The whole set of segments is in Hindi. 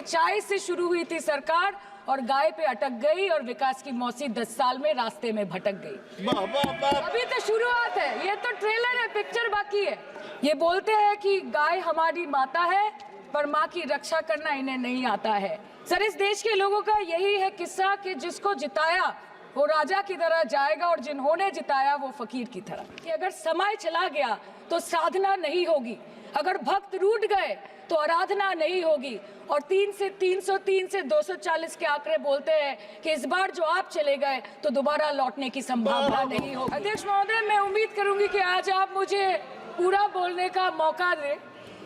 चाय से शुरू हुई थी सरकार और गाय पे अटक गई और विकास की मौसी 10 साल में रास्ते में भटक गई। अभी तो शुरुआत है, ये तो ट्रेलर है, पिक्चर बाकी है। ये बोलते हैं कि गाय हमारी माता है पर माँ की रक्षा करना इन्हें नहीं आता है। सर, इस देश के लोगों का यही है किस्सा कि जिसको जिताया वो राजा की तरह जाएगा और जिन्होंने जिताया वो फकीर की तरह। कि अगर समय चला गया तो साधना नहीं होगी, अगर भक्त रूठ गए तो आराधना नहीं होगी। और 3 से 303 से 240 के आंकड़े बोलते हैं कि इस बार जो आप चले गए तो दोबारा लौटने की संभावना नहीं होगी। अध्यक्ष महोदय, मैं उम्मीद करूंगी कि आज आप मुझे पूरा बोलने का मौका दें,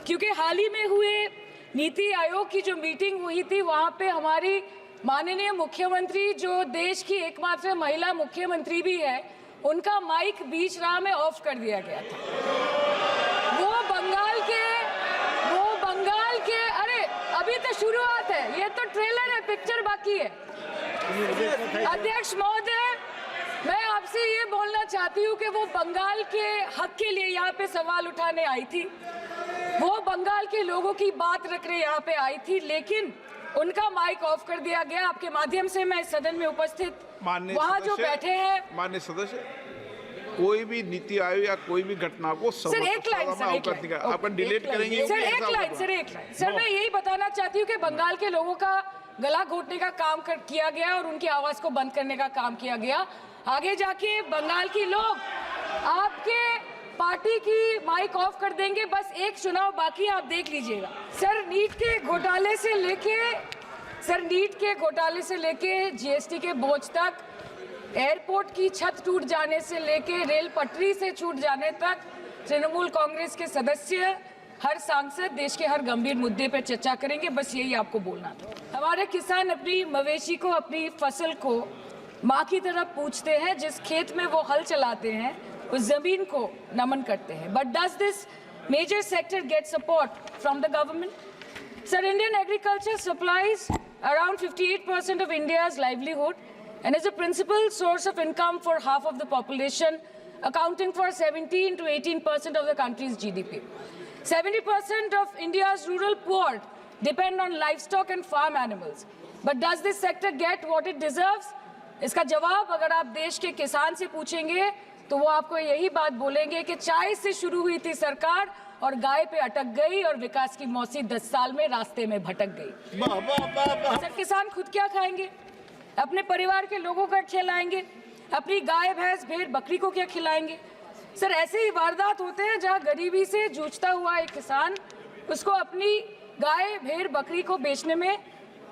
क्योंकि हाल ही में हुए नीति आयोग की जो मीटिंग हुई थी वहां पे हमारी माननीय मुख्यमंत्री, जो देश की एकमात्र महिला मुख्यमंत्री भी है, उनका माइक बीच राह में ऑफ कर दिया गया था। वो बंगाल के अरे अभी तो शुरुआत है, ये तो ट्रेलर है, पिक्चर बाकी है। अध्यक्ष महोदय, मैं आपसे ये बोलना चाहती हूँ कि वो बंगाल के हक के लिए यहाँ पे सवाल उठाने आई थी, वो बंगाल के लोगों की बात रख रहे यहाँ पे आई थी, लेकिन उनका माइक ऑफ कर दिया गया। आपके माध्यम से मैं सदन में उपस्थित वहाँ जो बैठे हैं माननीय सदस्य, कोई भी नीति आयोग या कोई भी घटना को सर एक लाइन आप डिलीट करेंगे। सर एक लाइन सर मैं यही बताना चाहती हूँ कि बंगाल के लोगों का गला घोटने का काम किया गया और उनकी आवाज को बंद करने का काम किया गया। आगे जाके बंगाल के लोग आपके पार्टी की माइक ऑफ कर देंगे। बस एक चुनाव बाकी है, आप देख लीजिएगा। सर, नीट के घोटाले से लेके जीएसटी के बोझ तक, एयरपोर्ट की छत टूट जाने से लेके रेल पटरी से छूट जाने तक, तृणमूल कांग्रेस के सदस्य, हर सांसद देश के हर गंभीर मुद्दे पर चर्चा करेंगे। बस यही आपको बोलना था। हमारे किसान अपनी मवेशी को, अपनी फसल को माँ की तरह पूछते हैं। जिस खेत में वो हल चलाते हैं उस जमीन को नमन करते हैं। But does this major sector get support from the government? Sir, Indian agriculture supplies around 58% of India's livelihood and is a principal source of income for half of the population, accounting for 17 to 18% of the country's GDP. 70% of India's rural poor depend on livestock and farm animals. But does this sector get what it deserves? इसका जवाब अगर आप देश के किसान से पूछेंगे तो वो आपको यही बात बोलेंगे कि चाय से शुरू हुई थी सरकार और गाय पे अटक गई और विकास की मौसी 10 साल में रास्ते में भटक गई। सर, किसान खुद क्या खाएंगे? अपने परिवार के लोगों का खिलाएंगे? अपनी गाय, भैंस, भेड़, बकरी को क्या खिलाएंगे? सर, ऐसे ही वारदात होते हैं जहां गरीबी से जूझता हुआ एक किसान उसको अपनी गाय, भेड़, बकरी को बेचने में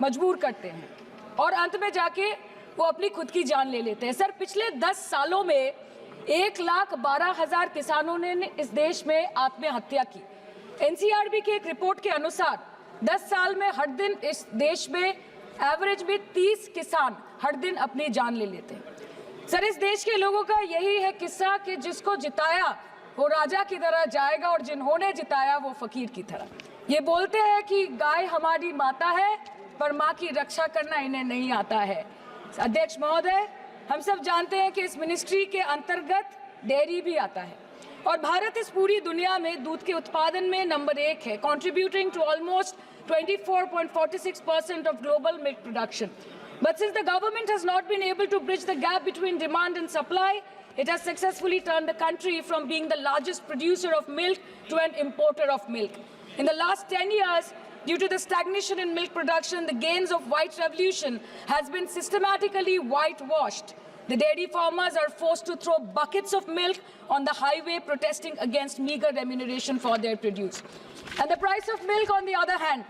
मजबूर करते हैं और अंत में जाके वो अपनी खुद की जान ले लेते हैं। सर, पिछले 10 सालों में 1,12,000 किसानों ने इस देश में आत्महत्या की। एनसीआरबी की एक रिपोर्ट के अनुसार 10 साल में हर दिन इस देश में एवरेज में 30 किसान हर दिन अपनी जान ले लेते हैं। सर, इस देश के लोगों का यही है किस्सा कि जिसको जिताया वो राजा की तरह जाएगा और जिन्होंने जिताया वो फकीर की तरह। ये बोलते हैं कि गाय हमारी माता है पर माँ की रक्षा करना इन्हें नहीं आता है। अध्यक्ष महोदय, हम सब जानते हैं कि इस मिनिस्ट्री के अंतर्गत डेयरी भी आता है और भारत इस पूरी दुनिया में दूध के उत्पादन में नंबर 1 है, contributing to almost 24.46% of global milk production. But since the government has not been able to bridge the gap between demand and supply, it has successfully turned the country from being the largest producer of milk to an importer of milk. In the last 10 years, due to the stagnation in milk production, the gains of white revolution has been systematically whitewashed. The dairy farmers are forced to throw buckets of milk on the highway protesting against meager remuneration for their produce. And the price of milk, on the other hand,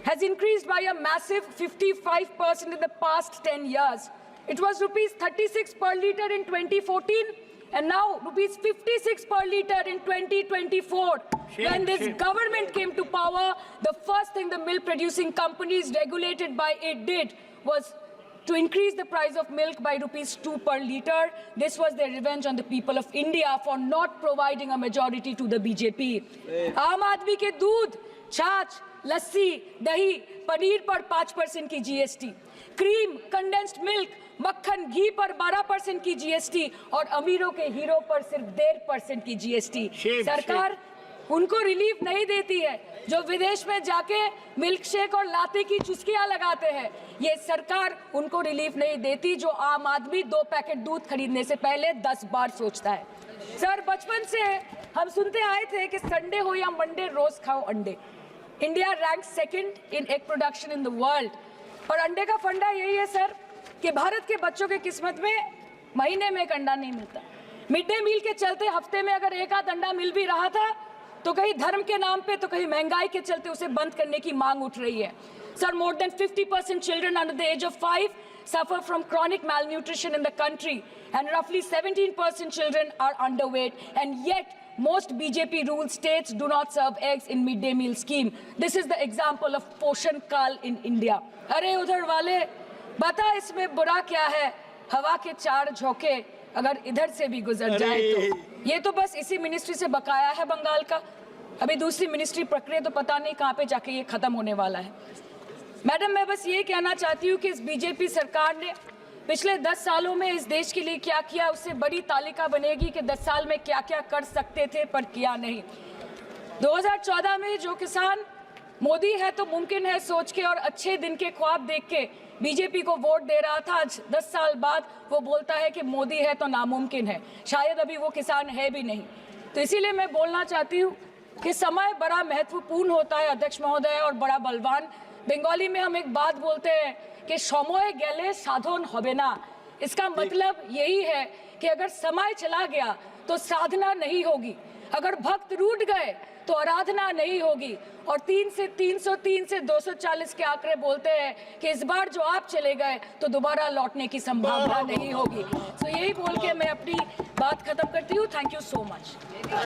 has increased by a massive 55% in the past 10 years. It was rupees 36 per litre in 2014 and now rupees 56 per litre in 2024. When this government came to power, the first thing the milk producing companies regulated by it did was to increase the price of milk by rupees 2 per litre. This was their revenge on the people of India for not providing a majority to the BJP. आम आदमी के दूध, छाछ, लस्सी, दही, पनीर पर 5% की जीएसटी, क्रीम, कंडेंस्ड मिल्क, मक्खन, घी पर 12% की जीएसटी और अमीरों के हीरो पर सिर्फ 1.5% की जीएसटी। उनको रिलीफ नहीं देती है, जो विदेश में जाके मिल्क शेक और लाते की चुस्कियां लगाते हैं, ये सरकार उनको रिलीफ नहीं देती, जो आम आदमी 2 पैकेट दूध खरीदने से पहले 10 बार सोचता है। सर, बचपन से हम सुनते आए थे कि संडे हो या मंडे रोज खाओ अंडे। India rank 2nd in egg production in the world, और अंडे का फंडा यही है सर कि भारत के बच्चों की किस्मत में महीने में एक अंडा नहीं मिलता। मिड डे मील के चलते हफ्ते में अगर एक आध अंडा मिल भी रहा था तो कहीं धर्म के नाम पे तो कहीं महंगाई के चलते उसे बंद करने की मांग उठ रही है। Sir, more than 50% children under the age of 5 suffer from chronic malnutrition in the country, and roughly 17% children are underweight, and yet most BJP ruled states do not serve eggs in midday meal scheme. This is the example of Poshan Kal in India. अरे उधर वाले, बता इसमें बुरा क्या है, हवा के 4 झोंके अगर इधर से भी गुजर जाए तो। ये तो बस इसी मिनिस्ट्री से बकाया है बंगाल का, अभी दूसरी मिनिस्ट्री प्रक्रिया तो पता नहीं कहाँ पे जाके ये खत्म होने वाला है। मैडम, मैं बस ये कहना चाहती हूँ कि इस बीजेपी सरकार ने पिछले 10 सालों में इस देश के लिए क्या किया, उससे बड़ी तालिका बनेगी कि 10 साल में क्या क्या कर सकते थे पर किया नहीं। 2014 में जो किसान मोदी है तो मुमकिन है सोच के और अच्छे दिन के ख्वाब देख के बीजेपी को वोट दे रहा था, आज 10 साल बाद वो बोलता है कि मोदी है तो नामुमकिन है, शायद अभी वो किसान है भी नहीं। तो इसीलिए मैं बोलना चाहती हूँ कि समय बड़ा महत्वपूर्ण होता है अध्यक्ष महोदय, और बड़ा बलवान। बंगाली में हम एक बात बोलते हैं कि समय गेले साधन होबे ना। इसका मतलब यही है कि अगर समय चला गया तो साधना नहीं होगी, अगर भक्त रूठ गए तो आराधना नहीं होगी। और 3 से 303 से 240 के आंकड़े बोलते हैं कि इस बार जो आप चले गए तो दोबारा लौटने की संभावना नहीं होगी। तो यही बोल के मैं अपनी बात खत्म करती हूँ। Thank you so much.